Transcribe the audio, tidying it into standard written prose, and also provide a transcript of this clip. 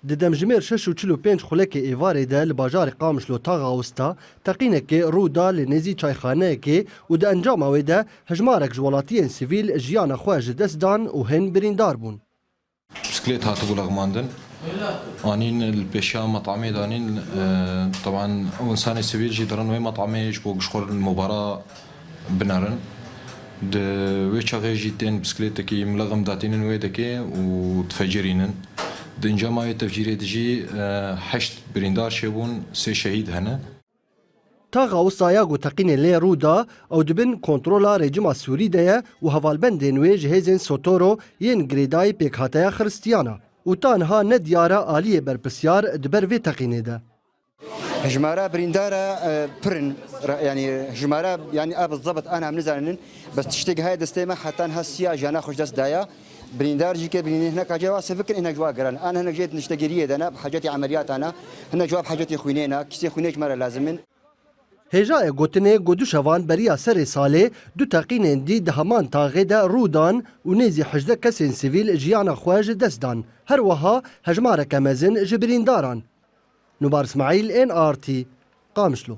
Di demjimêr 645 xulekê êvarê de li bajarê Qamişlo taxa wista teqînekê rû da li nêzî çayxaneyekê û di encama wê de hejmarek ji welatiyên sivîl jiyana xwe ji dest dan û hên birîndar bûn. بسكليت هاتبو لغماندن انين البيشا مطعمي دانين طبعا اول انسان سيفيل جي درن وي مطعمي جبو شخور المباراه بنارن د ويتشا جيتين بسكليتكي ملغم داتين ويدكي وتفجرينن دنجما تفجيري دجي حشت بريندار شيبون سي شهيد هنا Taxa wisa ya teqînê lê rû da ew dibin kontrola rejima Sûrî de ye û hevalbendên wê ji hêzên Sotoro yên girêdayî pêkhateya xiristiyana û tanha nediyara aliyê berpisyar di ber vê teqînê de. هجمارة بريندارة برن يعني هجمارة يعني بالضبط أنا عم نزعلن بس تشتاق هاي دستيمة حتى انها السياج أنا خوش دست دايا بريندار جي كي برين هناك جوا سفكر إنها جوا قران أنا هنا جيت نشتاقية أنا بحاجاتي عمليات أنا هنا جواب حاجاتي خوينينا كسي خوينيج مرة لازمن Hêjayê gotinê got du şevan beriya serê salê du teqînên dî di heman taxê de rû dan û nêzî 18 kesên sivîl jiyana xwe ji dest dan. Her wiha hejmareke mezin ji birîndaran. Nubar İsmaîl, NRT, Qamişlo.